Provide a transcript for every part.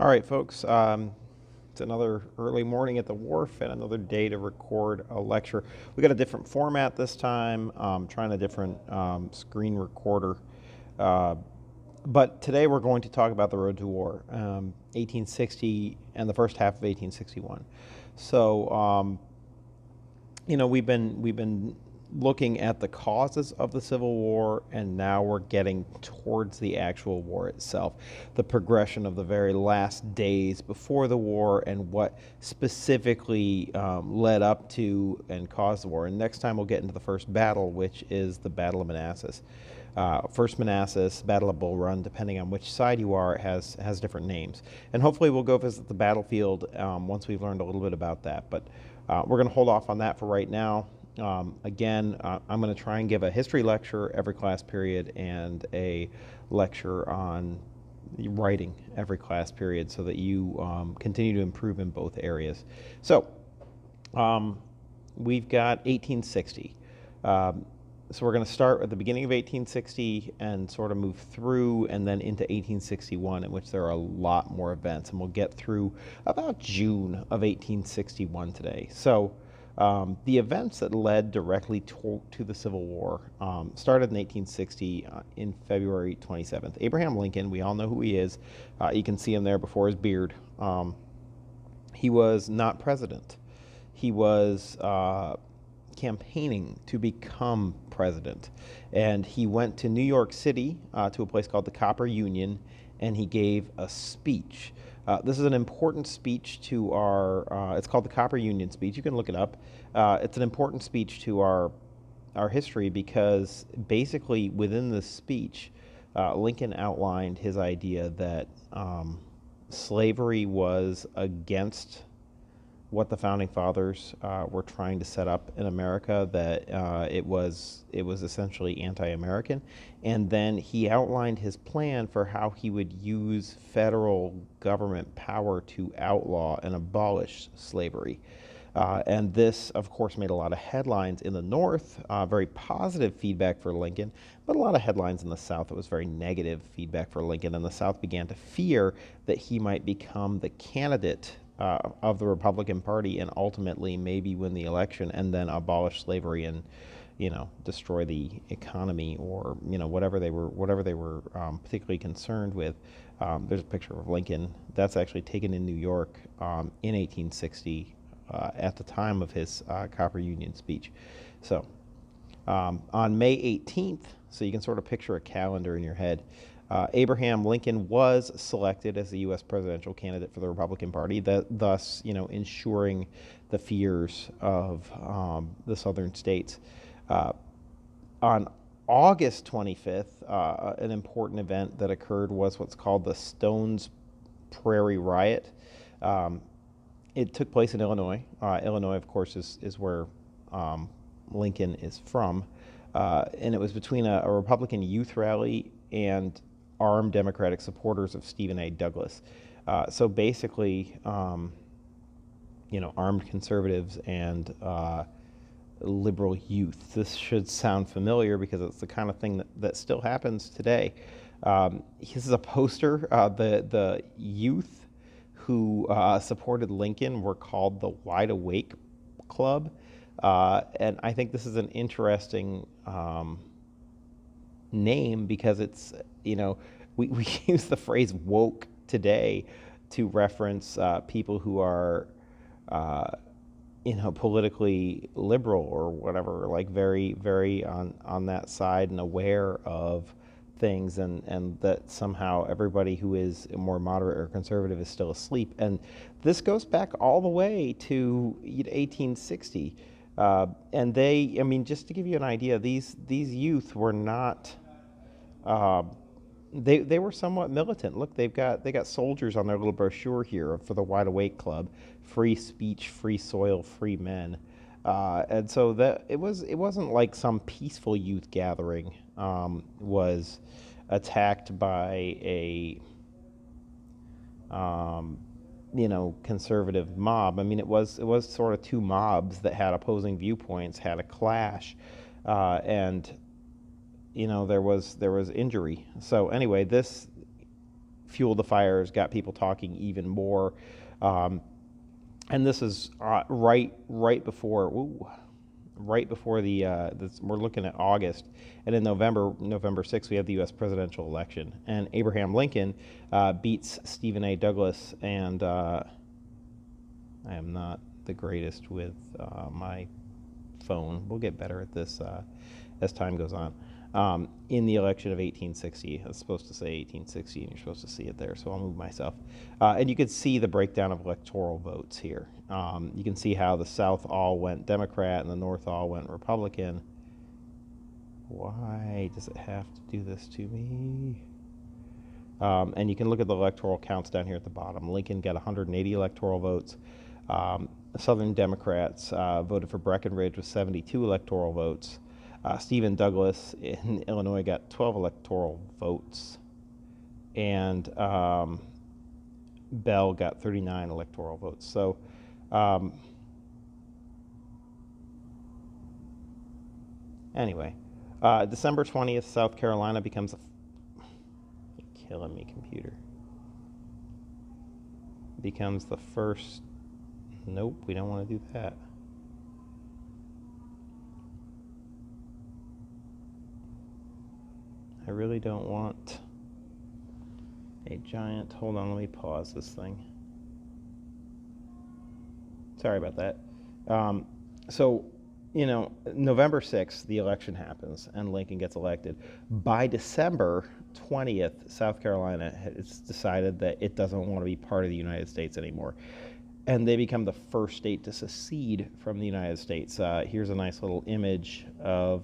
All right, folks. It's another early morning at the wharf and another day to record a lecture. We got a different format this time, trying a different screen recorder. Uh, but today we're going to talk about the road to war, 1860 and the first half of 1861. So, we've been looking at the causes of the Civil War, and now we're getting towards the actual war itself, the progression of the very last days before the war, and what specifically led up to and caused the war. And next time we'll get into the first battle, which is the Battle of Manassas. First Manassas, Battle of Bull Run, depending on which side you are, has different names. And hopefully we'll go visit the battlefield once we've learned a little bit about that. But we're going to hold off on that for right now. Again, I'm going to try and give a history lecture every class period and a lecture on writing every class period so that you continue to improve in both areas. So we've got 1860. So we're going to start at the beginning of 1860 and sort of move through and then into 1861, in which there are a lot more events. And we'll get through about June of 1861 today. So the events that led directly to the Civil War started in 1860 in February 27th. Abraham Lincoln, we all know who he is. You can see him there before his beard. He was not president. He was campaigning to become president. And he went to New York City to a place called the Copper Union, and he gave a speech. This is an important speech to our, it's called the Copper Union speech. You can look it up. It's an important speech to our history because basically within this speech, Lincoln outlined his idea that slavery was against what the founding fathers were trying to set up in America, that it was essentially anti-American. And then he outlined his plan for how he would use federal government power to outlaw and abolish slavery. And this, of course, made a lot of headlines in the North, very positive feedback for Lincoln, but a lot of headlines in the South that was very negative feedback for Lincoln. And the South began to fear that he might become the candidate of the Republican Party and ultimately maybe win the election and then abolish slavery and, destroy the economy or, whatever they were particularly concerned with. There's a picture of Lincoln that's actually taken in New York in 1860 at the time of his Copper Union speech. So on May 18th, so you can sort of picture a calendar in your head, Abraham Lincoln was selected as the U.S. presidential candidate for the Republican Party, thus, ensuring the fears of the southern states. On August 25th, an important event that occurred was what's called the Stone's Prairie Riot. It took place in Illinois. Illinois, of course, is where Lincoln is from. And it was between a Republican youth rally and armed Democratic supporters of Stephen A. Douglas. So basically, armed conservatives and liberal youth. This should sound familiar because it's the kind of thing that still happens today. This is a poster. The youth who supported Lincoln were called the Wide Awake Club. And I think this is an interesting name because it's, we use the phrase woke today to reference people who are, politically liberal or whatever, like very, very on that side and aware of things, and that somehow everybody who is more moderate or conservative is still asleep. And this goes back all the way to 1860. And just to give you an idea, these youth were not, they were somewhat militant. Look, they got soldiers on their little brochure here for the Wide Awake Club: free speech, free soil, free men. And so that it wasn't like some peaceful youth gathering was attacked by a conservative mob. It was sort of two mobs that had opposing viewpoints, had a clash, and there was injury. So anyway, this fueled the fires, got people talking even more. And this is right before we're looking at August, and in November 6th, we have the U.S. presidential election, and Abraham Lincoln beats Stephen A. Douglas, and I am not the greatest with my phone. We'll get better at this as time goes on. In the election of 1860. I was supposed to say 1860, and you're supposed to see it there, so I'll move myself. And you can see the breakdown of electoral votes here. You can see how the South all went Democrat and the North all went Republican. Why does it have to do this to me? And you can look at the electoral counts down here at the bottom. Lincoln got 180 electoral votes. Southern Democrats voted for Breckinridge with 72 electoral votes. Stephen Douglas in Illinois got 12 electoral votes, and Bell got 39 electoral votes. So anyway, December 20th, South Carolina becomes killing me, computer. Becomes the first. Nope, we don't want to do that. I really don't want a giant. Hold on, let me pause this thing. Sorry about that. So, November 6th, the election happens and Lincoln gets elected. By December 20th, South Carolina has decided that it doesn't want to be part of the United States anymore. And they become the first state to secede from the United States. Here's a nice little image of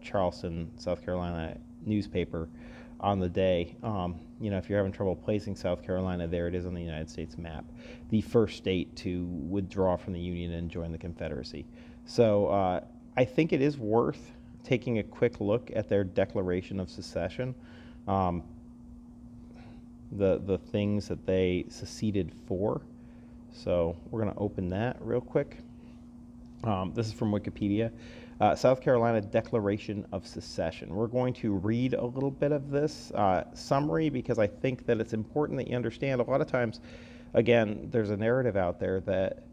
Charleston, South Carolina newspaper on the day. If you're having trouble placing South Carolina, there it is on the United States map. The first state to withdraw from the Union and join the Confederacy. So I think it is worth taking a quick look at their Declaration of Secession. The things that they seceded for. So we're going to open that real quick. This is from Wikipedia. South Carolina Declaration of Secession. We're going to read a little bit of this summary because I think that it's important that you understand. A lot of times, again, there's a narrative out there that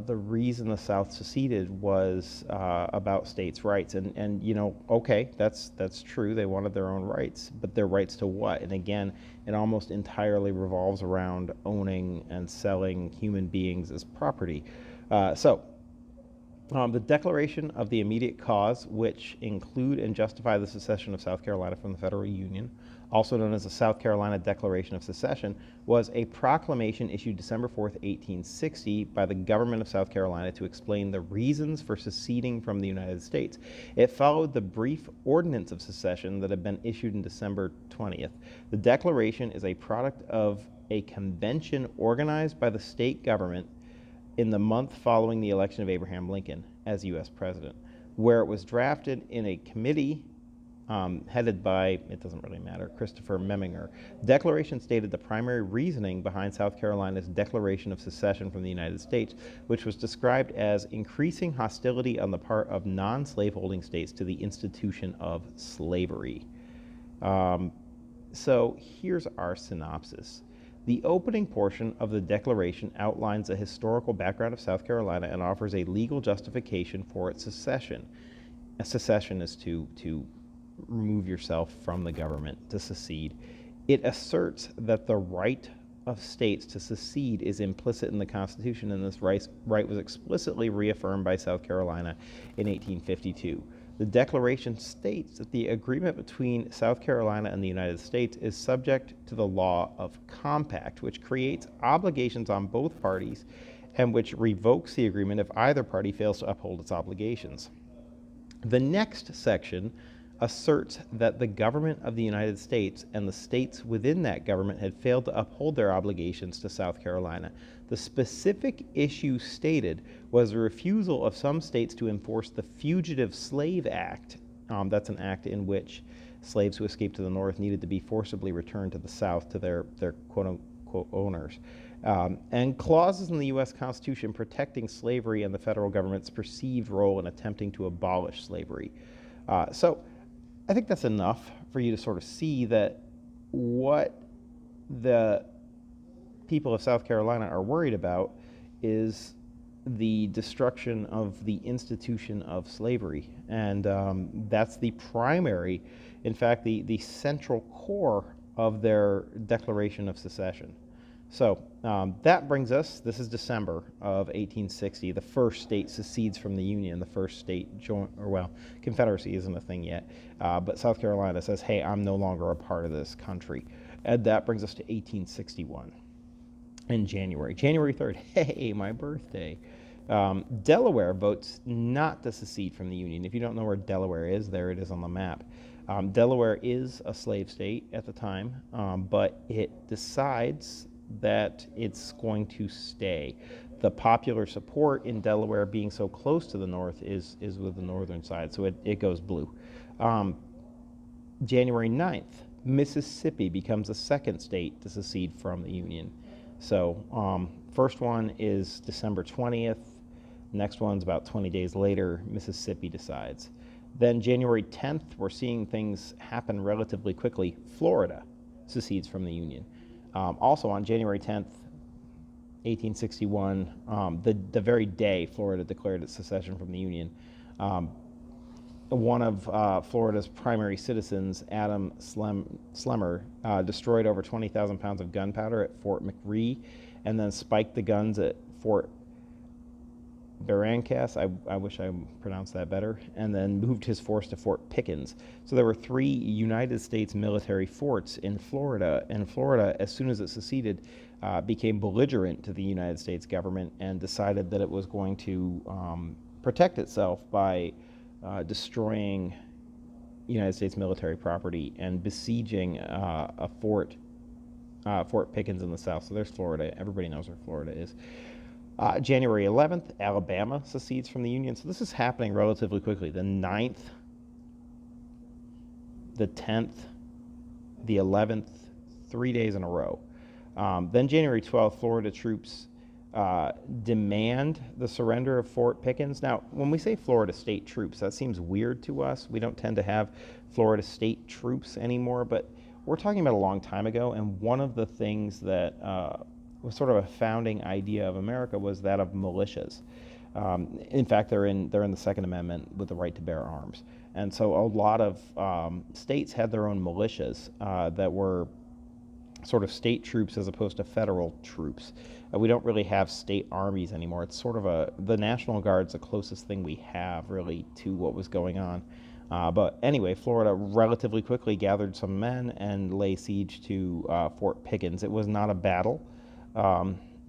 the reason the South seceded was about states' rights. And okay, that's true. They wanted their own rights, but their rights to what? And again, it almost entirely revolves around owning and selling human beings as property. The Declaration of the Immediate Cause, which include and justify the secession of South Carolina from the Federal Union, also known as the South Carolina Declaration of Secession, was a proclamation issued December 4th, 1860 by the government of South Carolina to explain the reasons for seceding from the United States. It followed the brief Ordinance of Secession that had been issued in December 20th. The Declaration is a product of a convention organized by the state government in the month following the election of Abraham Lincoln as U.S. president, where it was drafted in a committee headed by, it doesn't really matter, Christopher Memminger. The Declaration stated the primary reasoning behind South Carolina's declaration of secession from the United States, which was described as increasing hostility on the part of non-slaveholding states to the institution of slavery. So here's our synopsis. The opening portion of the Declaration outlines a historical background of South Carolina and offers a legal justification for its secession. A secession is to remove yourself from the government, to secede. It asserts that the right of states to secede is implicit in the Constitution, and this right was explicitly reaffirmed by South Carolina in 1852. The Declaration states that the agreement between South Carolina and the United States is subject to the law of compact, which creates obligations on both parties and which revokes the agreement if either party fails to uphold its obligations. The next section asserts that the government of the United States and the states within that government had failed to uphold their obligations to South Carolina. The specific issue stated was the refusal of some states to enforce the Fugitive Slave Act. That's an act in which slaves who escaped to the North needed to be forcibly returned to the South to their quote-unquote owners. And clauses in the U.S. Constitution protecting slavery and the federal government's perceived role in attempting to abolish slavery. So I think that's enough for you to sort of see that what the people of South Carolina are worried about is the destruction of the institution of slavery. And that's the primary, in fact, the central core of their Declaration of Secession. So that brings us, this is December of 1860. The first state secedes from the Union. The first state Confederacy isn't a thing yet. But South Carolina says, hey, I'm no longer a part of this country. And that brings us to 1861 in January. January 3rd, hey, my birthday. Delaware votes not to secede from the Union. If you don't know where Delaware is, there it is on the map. Delaware is a slave state at the time, but it decides that it's going to stay. The popular support in Delaware, being so close to the north, is with the northern side, so it goes blue. January 9th, Mississippi becomes the second state to secede from the Union. So first one is December 20th. Next one's about 20 days later. Mississippi decides. Then January 10th, we're seeing things happen relatively quickly. Florida secedes from the Union. Also on January 10th, 1861, the very day Florida declared its secession from the Union, one of Florida's primary citizens, Adam Slemmer, destroyed over 20,000 pounds of gunpowder at Fort McRee, and then spiked the guns at Fort Barrancas, I wish I pronounced that better, and then moved his force to Fort Pickens. So there were 3 United States military forts in Florida, and Florida, as soon as it seceded, became belligerent to the United States government and decided that it was going to protect itself by destroying United States military property and besieging a Fort Pickens in the south. So there's Florida. Everybody knows where Florida is. January 11th, Alabama secedes from the Union. So this is happening relatively quickly. The 9th, the 10th, the 11th, 3 days in a row. Then January 12th, Florida troops demand the surrender of Fort Pickens. Now, when we say Florida state troops, that seems weird to us. We don't tend to have Florida state troops anymore, but we're talking about a long time ago, and one of the things that was sort of a founding idea of America was that of militias. In fact, they're in the Second Amendment with the right to bear arms. And so a lot of states had their own militias that were sort of state troops as opposed to federal troops. We don't really have state armies anymore. It's sort of the National Guard's the closest thing we have really to what was going on. But anyway, Florida relatively quickly gathered some men and lay siege to Fort Pickens. It was not a battle.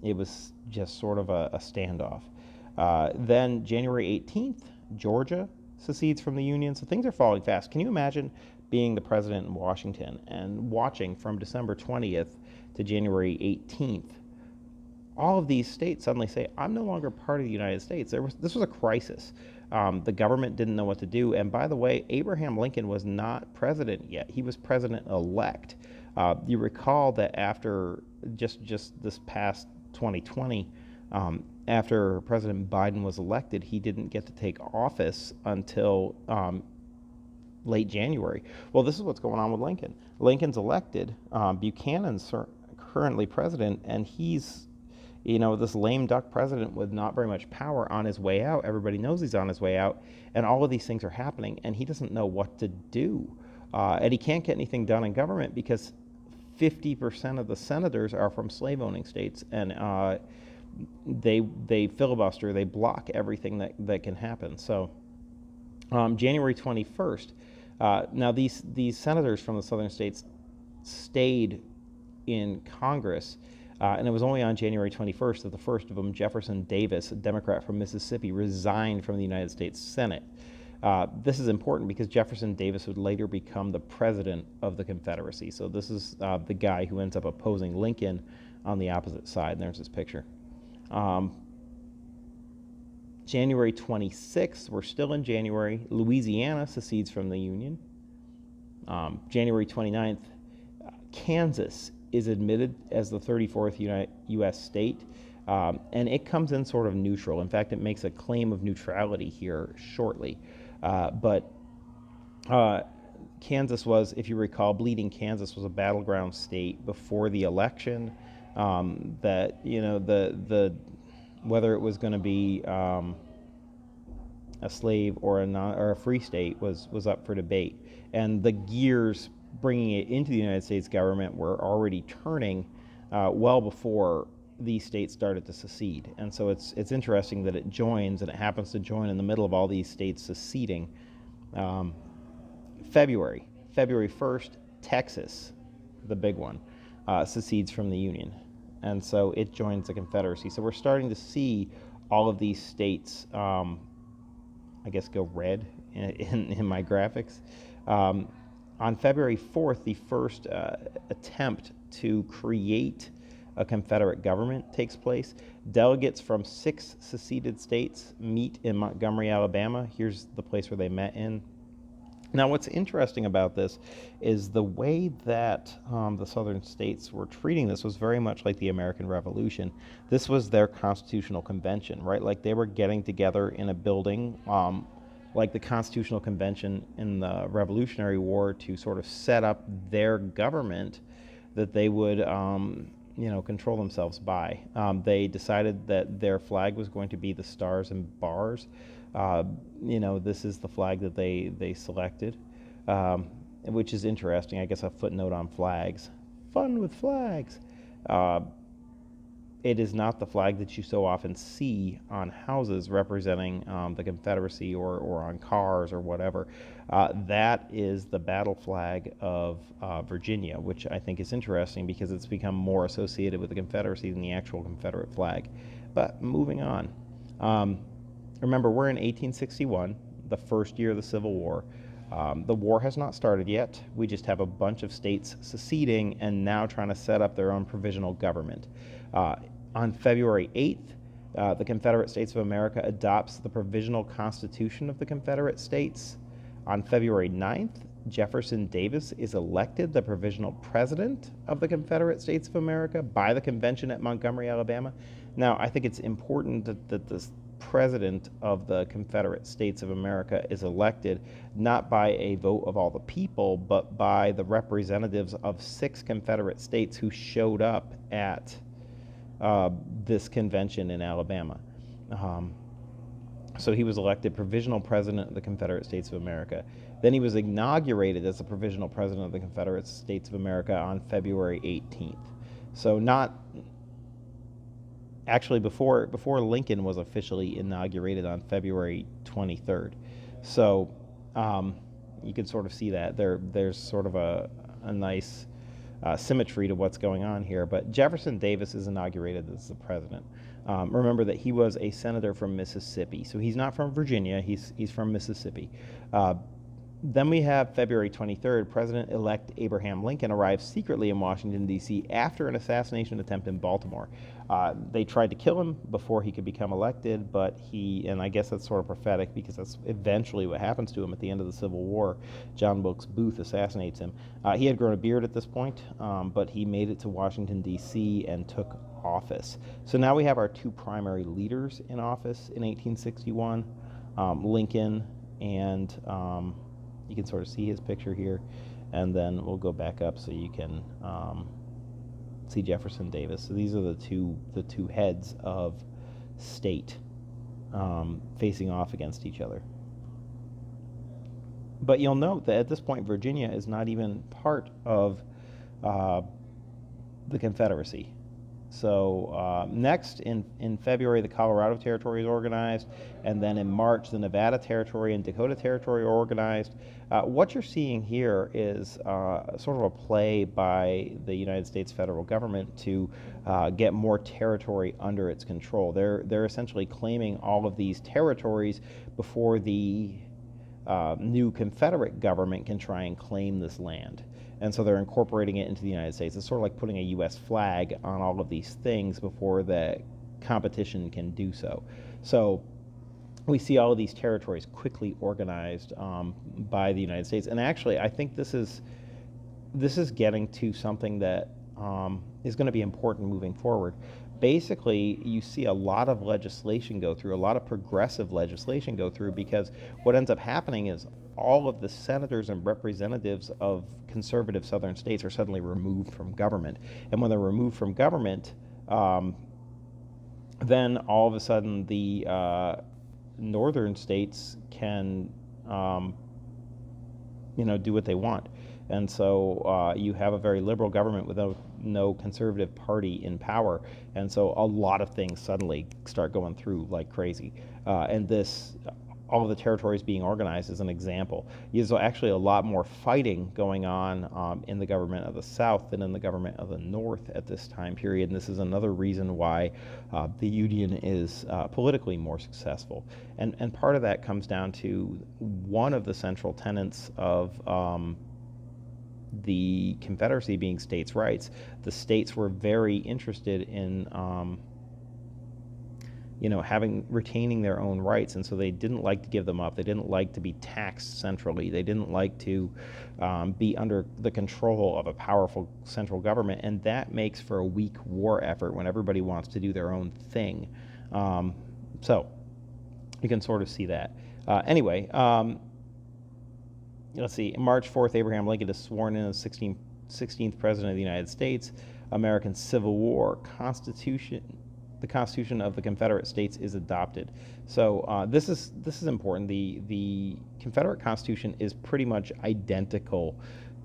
It was just sort of a standoff. Then January 18th, Georgia secedes from the Union. So things are falling fast. Can you imagine being the president in Washington and watching from December 20th to January 18th, all of these states suddenly say, I'm no longer part of the United States. This was a crisis. The government didn't know what to do. And by the way, Abraham Lincoln was not president yet. He was president-elect. You recall that after just this past 2020, after President Biden was elected, he didn't get to take office until late January. Well, this is what's going on with Lincoln. Lincoln's elected. Buchanan's currently president, and he's, this lame duck president with not very much power on his way out. Everybody knows he's on his way out, and all of these things are happening, and he doesn't know what to do. And he can't get anything done in government because 50% of the senators are from slave-owning states, and they filibuster, they block everything that can happen. So January 21st, now these senators from the southern states stayed in Congress, and it was only on January 21st that the first of them, Jefferson Davis, a Democrat from Mississippi, resigned from the United States Senate. This is important because Jefferson Davis would later become the president of the Confederacy. So this is the guy who ends up opposing Lincoln on the opposite side. And there's his picture. January 26th, we're still in January, Louisiana secedes from the Union. January 29th, Kansas is admitted as the 34th U.S. state, and it comes in sort of neutral. In fact, it makes a claim of neutrality here shortly. But Kansas was, if you recall, Bleeding Kansas was a battleground state before the election. That the whether it was going to be a slave or a free state was up for debate, and the gears bringing it into the United States government were already turning well before these states started to secede. And so it's interesting that it joins, and it happens to join in the middle of all these states seceding. February 1st, Texas, the big one, secedes from the Union, and so it joins the Confederacy. So we're starting to see all of these states, I guess, go red in my graphics. On February 4th, the first attempt to create a Confederate government takes place. Delegates from 6 seceded states meet in Montgomery, Alabama. Here's the place where they met in. Now, what's interesting about this is the way that the southern states were treating this was very much like the American Revolution. This was their constitutional convention, right? Like they were getting together in a building, like the Constitutional Convention in the Revolutionary War, to sort of set up their government that they would control themselves by. They decided that their flag was going to be the stars and bars. This is the flag that they selected, which is interesting. I guess a footnote on flags. Fun with flags. It is not the flag that you so often see on houses representing the Confederacy or on cars or whatever. That is the battle flag of Virginia, which I think is interesting because it's become more associated with the Confederacy than the actual Confederate flag. But moving on. Remember, we're in 1861, the first year of the Civil War. The war has not started yet. We just have a bunch of states seceding and now trying to set up their own provisional government. On February 8th, the Confederate States of America adopts the Provisional Constitution of the Confederate States. On February 9th, Jefferson Davis is elected the provisional president of the Confederate States of America by the convention at Montgomery, Alabama. Now, I think it's important that this president of the Confederate States of America is elected not by a vote of all the people, but by the representatives of 6 Confederate states who showed up at this convention in Alabama. So he was elected provisional president of the Confederate States of America. Then he was inaugurated as the provisional president of the Confederate States of America on February 18th. So not actually before Lincoln was officially inaugurated on February 23rd. So you can sort of see that there's sort of a nice symmetry to what's going on here. But Jefferson Davis is inaugurated as the president. Remember that he was a senator from Mississippi, so he's not from Virginia. He's from Mississippi. Then we have February 23rd, President-elect Abraham Lincoln arrives secretly in Washington, D.C. after an assassination attempt in Baltimore. They tried to kill him before he could become elected, but and I guess that's sort of prophetic because that's eventually what happens to him at the end of the Civil War. John Wilkes Booth assassinates him. He had grown a beard at this point, but he made it to Washington, D.C. and took office. So now we have our 2 primary leaders in office in 1861, Lincoln and you can sort of see his picture here, and then we'll go back up so you can see Jefferson Davis. So these are the two heads of state facing off against each other. But you'll note that at this point, Virginia is not even part of the Confederacy. So next, in February, the Colorado Territory is organized, and then in March, the Nevada Territory and Dakota Territory are organized. What you're seeing here is sort of a play by the United States federal government to get more territory under its control. They're essentially claiming all of these territories before the new Confederate government can try and claim this land. And so they're incorporating it into the United States. It's sort of like putting a U.S. flag on all of these things before the competition can do so. So we see all of these territories quickly organized by the United States. And actually, I think this is getting to something that is going to be important moving forward. Basically, you see a lot of legislation go through, a lot of progressive legislation go through, because what ends up happening is all of the senators and representatives of conservative southern states are suddenly removed from government. And when they're removed from government, then all of a sudden the northern states can do what they want. And so you have a very liberal government with no conservative party in power. And so a lot of things suddenly start going through like crazy. And all of the territories being organized is an example. There's actually a lot more fighting going on in the government of the South than in the government of the North at this time period. And this is another reason why the Union is politically more successful. And part of that comes down to one of the central tenets of the Confederacy being states' rights. The states were very interested in retaining their own rights, and so they didn't like to give them up. They didn't like to be taxed centrally. They didn't like to be under the control of a powerful central government, and that makes for a weak war effort when everybody wants to do their own thing. So you can sort of see that. Anyway, let's see. March 4th, Abraham Lincoln is sworn in as 16th President of the United States. American Civil War. The Constitution of the Confederate States is adopted. So this is important. The Confederate Constitution is pretty much identical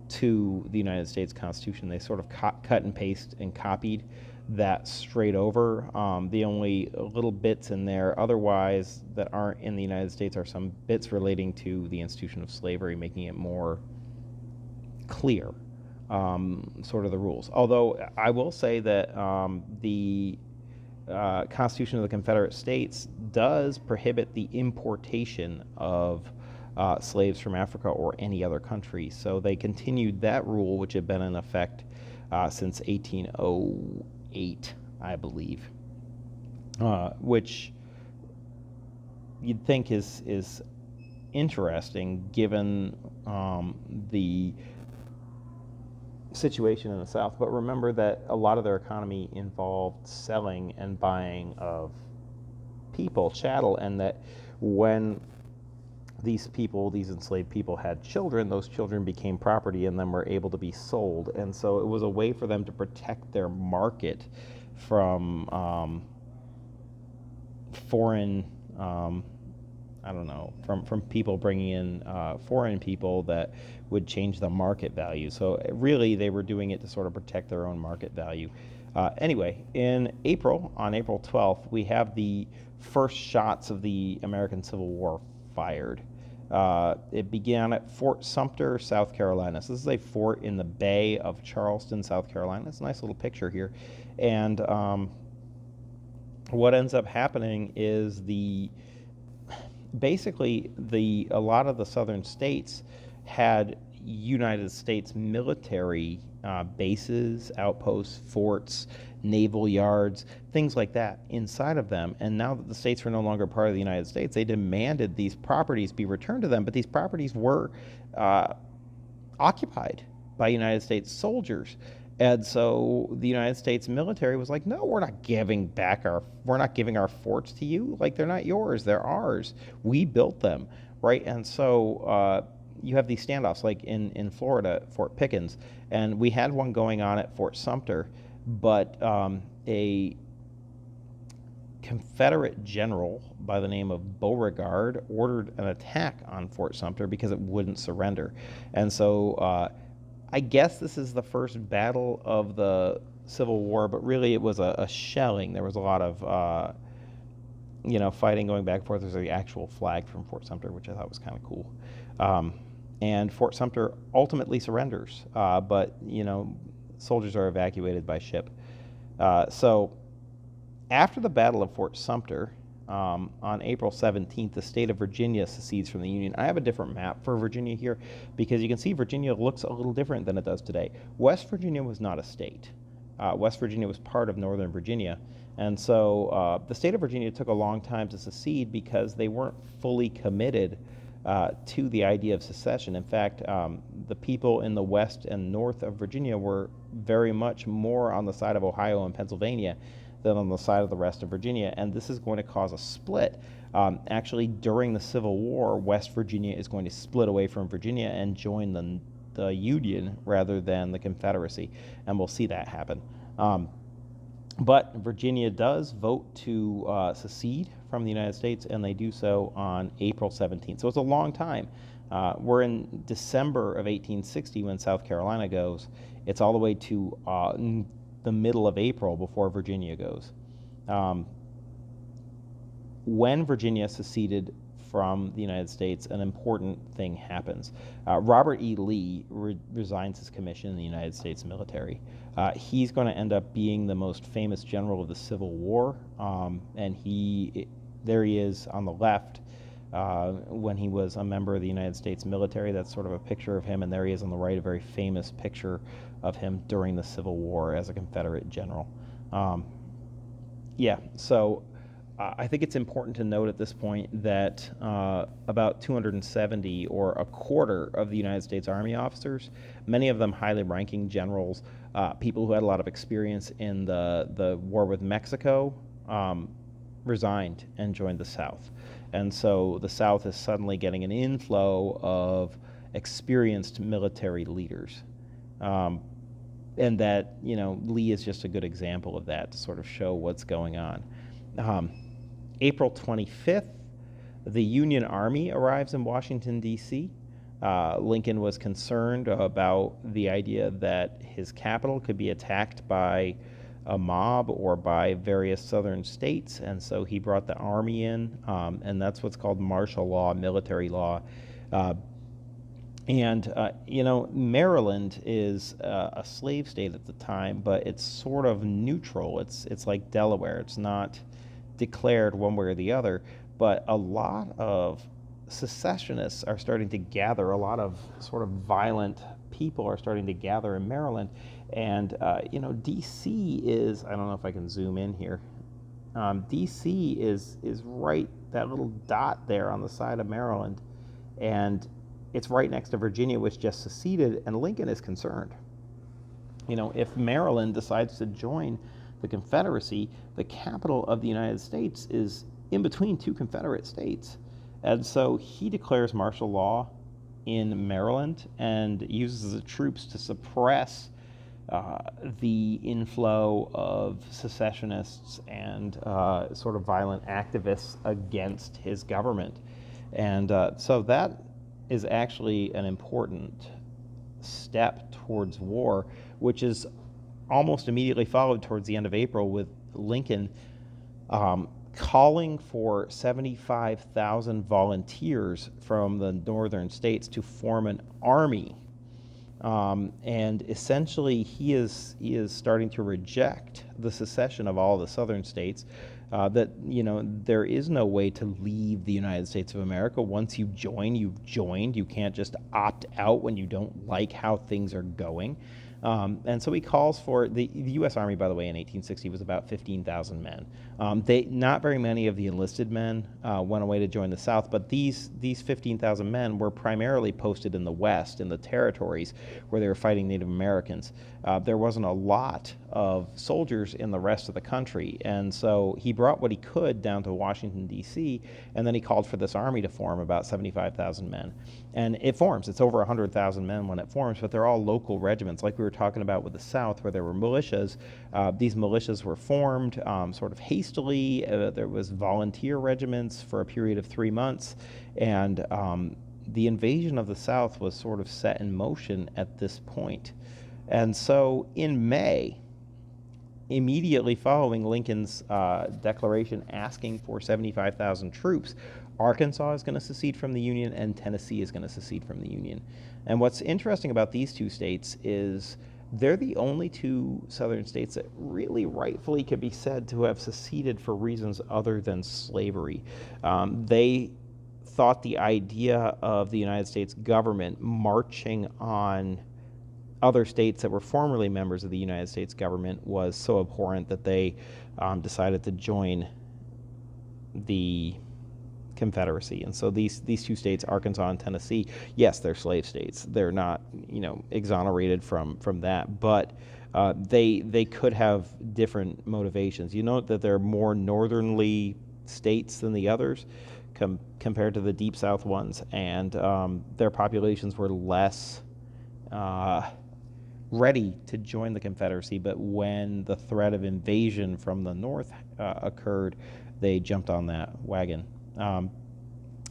to the United States Constitution. They sort of cut and paste and copied that straight over. The only little bits in there otherwise that aren't in the United States are some bits relating to the institution of slavery, making it more clear, sort of the rules. Although I will say that the Constitution of the Confederate States does prohibit the importation of slaves from Africa or any other country. So they continued that rule, which had been in effect since 1808, I believe, which you'd think is interesting given the situation in the South. But remember that a lot of their economy involved selling and buying of people, chattel, and that when these enslaved people had children, those children became property and then were able to be sold. And so it was a way for them to protect their market from foreign, from people bringing in foreign people that would change the market value. So really they were doing it to sort of protect their own market value. Anyway, on April 12th, we have the first shots of the American Civil War fired. It began at Fort Sumter, South Carolina. So this is a fort in the Bay of Charleston, South Carolina. It's a nice little picture here. And what ends up happening is a lot of the southern states had United States military bases, outposts, forts, naval yards, things like that inside of them. And now that the states were no longer part of the United States, they demanded these properties be returned to them. But these properties were occupied by United States soldiers. And so the United States military was like, no, we're not giving our forts to you. Like, they're not yours, they're ours. We built them, right? And so you have these standoffs, like in Florida, Fort Pickens, and we had one going on at Fort Sumter, but a Confederate general by the name of Beauregard ordered an attack on Fort Sumter because it wouldn't surrender. And so I guess this is the first battle of the Civil War, but really it was a shelling. There was a lot of fighting going back and forth. There's the actual flag from Fort Sumter, which I thought was kind of cool. And Fort Sumter ultimately surrenders, but soldiers are evacuated by ship. So after the Battle of Fort Sumter, on April 17th, the state of Virginia secedes from the Union. I have a different map for Virginia here because you can see Virginia looks a little different than it does today. West Virginia was not a state. West Virginia was part of Northern Virginia. And so the state of Virginia took a long time to secede because they weren't fully committed to the idea of secession. In fact, the people in the west and north of Virginia were very much more on the side of Ohio and Pennsylvania than on the side of the rest of Virginia, and this is going to cause a split. Actually, during the Civil War, West Virginia is going to split away from Virginia and join the Union rather than the Confederacy, and we'll see that happen. But Virginia does vote to secede from the United States, and they do so on April 17th. So it's a long time. We're in December of 1860 when South Carolina goes. It's all the way to the middle of April before Virginia goes. When Virginia seceded from the United States, an important thing happens. Robert E. Lee resigns his commission in the United States military. He's going to end up being the most famous general of the Civil War, and there he is on the left when he was a member of the United States military. That's sort of a picture of him, and there he is on the right, a very famous picture of him during the Civil War as a Confederate general. So I think it's important to note at this point that about 270 or a quarter of the United States Army officers, many of them highly ranking generals, people who had a lot of experience in the war with Mexico, resigned and joined the South. And so the South is suddenly getting an inflow of experienced military leaders. And that, Lee is just a good example of that to sort of show what's going on. April 25th, the Union Army arrives in Washington, D.C. Lincoln was concerned about the idea that his capital could be attacked by a mob or by various southern states, and so he brought the army in, and that's what's called martial law, military law. Maryland is a slave state at the time, but it's sort of neutral. It's like Delaware. It's not declared one way or the other, but a lot of secessionists are starting to gather. A lot of sort of violent people are starting to gather in Maryland, and D.C. is, I don't know if I can zoom in here. D.C. is right, that little dot there on the side of Maryland, and it's right next to Virginia, which just seceded, and Lincoln is concerned. If Maryland decides to join the Confederacy, the capital of the United States is in between two Confederate states. And so he declares martial law in Maryland and uses the troops to suppress the inflow of secessionists and sort of violent activists against his government. And so that is actually an important step towards war, which is almost immediately followed towards the end of April with Lincoln calling for 75,000 volunteers from the northern states to form an army. And essentially he is starting to reject the secession of all the southern states, that there is no way to leave the United States of America. Once you join, you've joined. You can't just opt out when you don't like how things are going. And so he calls for the U.S. Army, by the way, in 1860 was about 15,000 men. Not very many of the enlisted men went away to join the South, but these 15,000 men were primarily posted in the West, in the territories where they were fighting Native Americans. There wasn't a lot of soldiers in the rest of the country, and so he brought what he could down to Washington, D.C., and then he called for this army to form, about 75,000 men. And it forms. It's over 100,000 men when it forms, but they're all local regiments, like we were talking about with the South, where there were militias. These militias were formed sort of hastily. There was volunteer regiments for a period of 3 months, and the invasion of the South was sort of set in motion at this point. And so in May, immediately following Lincoln's declaration asking for 75,000 troops, Arkansas is going to secede from the Union, and Tennessee is going to secede from the Union. And what's interesting about these two states is they're the only two southern states that really rightfully could be said to have seceded for reasons other than slavery. They thought the idea of the United States government marching on other states that were formerly members of the United States government was so abhorrent that they decided to join the Confederacy. And so these two states, Arkansas and Tennessee, yes, they're slave states. They're not, exonerated from that, but they could have different motivations. You know that they're more northernly states than the others compared to the Deep South ones, and their populations were less ready to join the Confederacy, but when the threat of invasion from the north occurred, they jumped on that wagon.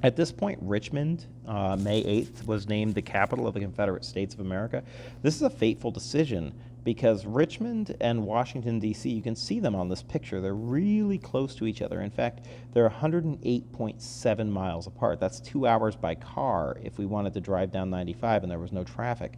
At this point, Richmond, May 8th, was named the capital of the Confederate States of America. This is a fateful decision because Richmond and Washington, D.C., you can see them on this picture. They're really close to each other. In fact, they're 108.7 miles apart. That's 2 hours by car if we wanted to drive down 95 and there was no traffic.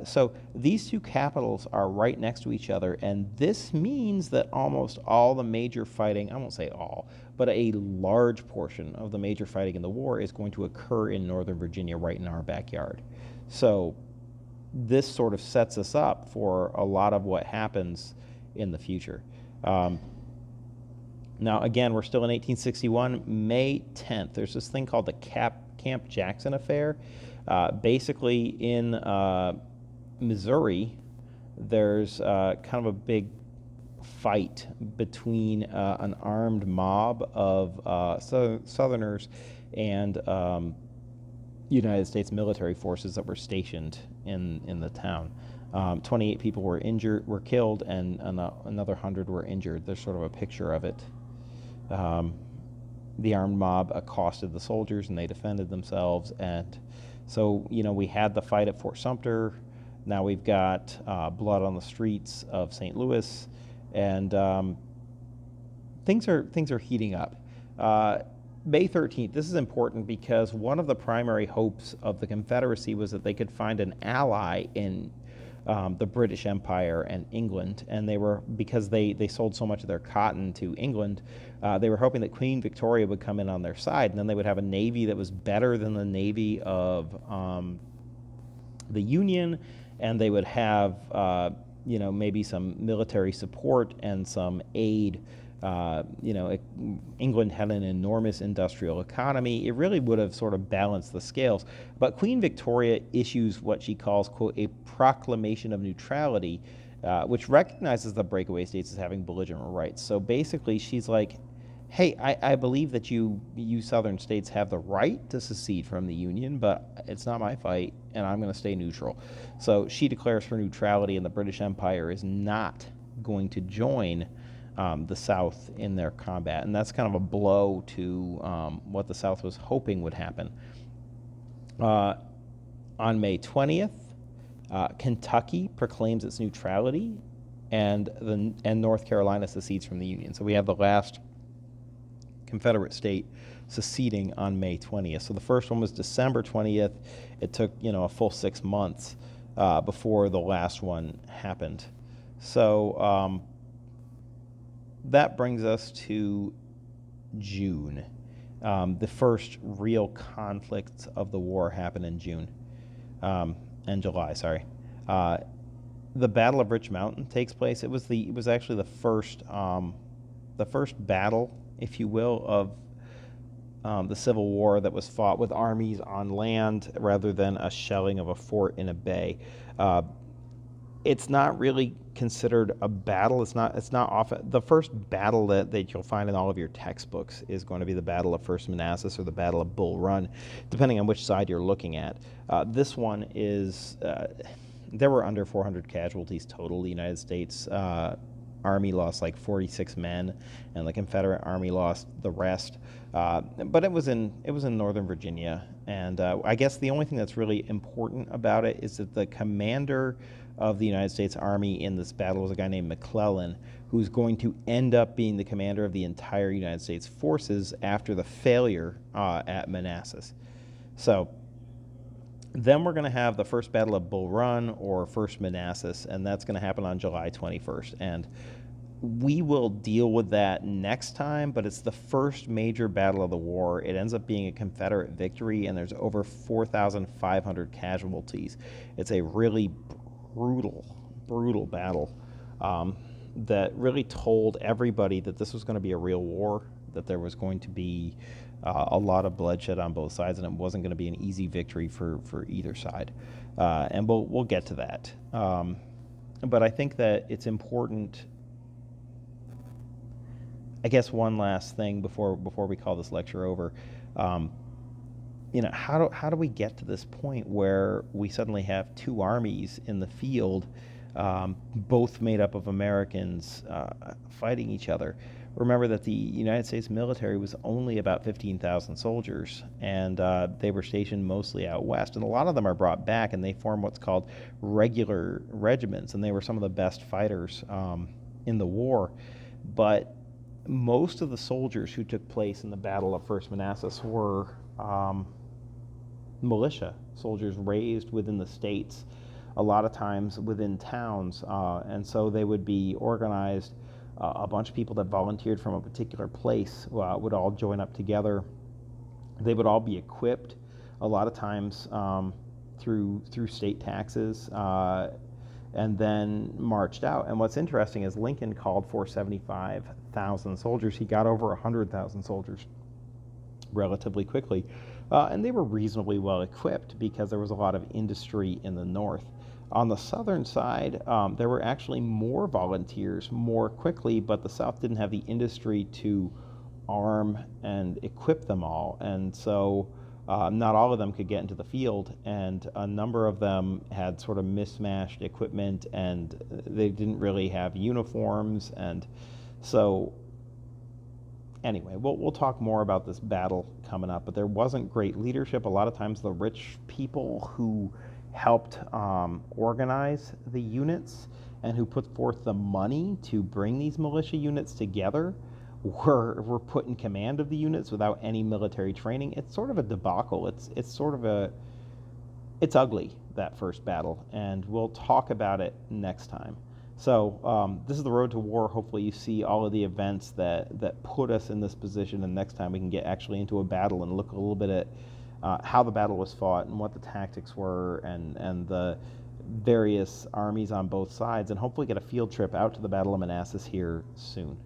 So these two capitals are right next to each other, and this means that almost all the major fighting, I won't say all, but a large portion of the major fighting in the war is going to occur in Northern Virginia, right in our backyard. So this sort of sets us up for a lot of what happens in the future. Now, again, we're still in 1861, May 10th. There's this thing called the Camp Jackson Affair. Basically, in Missouri, there's kind of a big fight between an armed mob of Southerners and United States military forces that were stationed in the town. 28 people were killed, and another 100 were injured. There's sort of a picture of it. The armed mob accosted the soldiers, and they defended themselves. And so, we had the fight at Fort Sumter. Now we've got blood on the streets of St. Louis, and things are heating up. May 13th, this is important because one of the primary hopes of the Confederacy was that they could find an ally in the British Empire and England, and because they sold so much of their cotton to England, they were hoping that Queen Victoria would come in on their side, and then they would have a navy that was better than the navy of the Union, and they would have maybe some military support and some aid. England had an enormous industrial economy. It really would have sort of balanced the scales. But Queen Victoria issues what she calls, quote, a proclamation of neutrality, which recognizes the breakaway states as having belligerent rights. So basically, she's like, hey, I believe that you southern states have the right to secede from the Union, but it's not my fight, and I'm going to stay neutral. So she declares for neutrality, and the British Empire is not going to join the South in their combat. And that's kind of a blow to what the South was hoping would happen. On May 20th, Kentucky proclaims its neutrality, and North Carolina secedes from the Union. So we have the last Confederate state seceding on May 20th. So the first one was December 20th. It took, a full 6 months before the last one happened. So that brings us to June. The first real conflicts of the war happened in June and July. Sorry, the Battle of Rich Mountain takes place. It was actually the first battle, if you will, of the Civil War that was fought with armies on land rather than a shelling of a fort in a bay. It's not really considered a battle. It's not often. The first battle that you'll find in all of your textbooks is going to be the Battle of First Manassas or the Battle of Bull Run, depending on which side you're looking at. This one is, there were under 400 casualties total. The United States Army lost like 46 men, and the Confederate Army lost the rest. But it was in Northern Virginia, and I guess the only thing that's really important about it is that the commander of the United States Army in this battle was a guy named McClellan, who's going to end up being the commander of the entire United States forces after the failure at Manassas. So then we're going to have the first Battle of Bull Run or First Manassas, and that's going to happen on July 21st. And we will deal with that next time, but it's the first major battle of the war. It ends up being a Confederate victory, and there's over 4,500 casualties. It's a really brutal battle. that really told everybody that this was going to be a real war, that there was going to be a lot of bloodshed on both sides, and it wasn't going to be an easy victory for either side. And we'll get to that. But I think that it's important. I guess one last thing before we call this lecture over. How do we get to this point where we suddenly have two armies in the field, both made up of Americans, fighting each other? Remember that the United States military was only about 15,000 soldiers, and they were stationed mostly out west. And a lot of them are brought back, and they form what's called regular regiments, and they were some of the best fighters in the war. But most of the soldiers who took place in the Battle of First Manassas were militia soldiers raised within the states, a lot of times within towns, and so they would be organized. A bunch of people that volunteered from a particular place would all join up together. They would all be equipped, a lot of times through state taxes, and then marched out. And what's interesting is Lincoln called for 75,000 soldiers. He got over 100,000 soldiers relatively quickly. And they were reasonably well equipped because there was a lot of industry in the north. On the southern side, there were actually more volunteers more quickly, but the South didn't have the industry to arm and equip them all. And so not all of them could get into the field, and a number of them had sort of mismatched equipment, and they didn't really have uniforms. And so anyway, we'll talk more about this battle coming up, but there wasn't great leadership. A lot of times the rich people who helped organize the units and who put forth the money to bring these militia units together were put in command of the units without any military training. It's sort of a debacle. It's ugly, that first battle, and we'll talk about it next time. So this is the road to war. Hopefully you see all of the events that put us in this position, and next time we can get actually into a battle and look a little bit at how the battle was fought and what the tactics were, and the various armies on both sides, and hopefully get a field trip out to the Battle of Manassas here soon.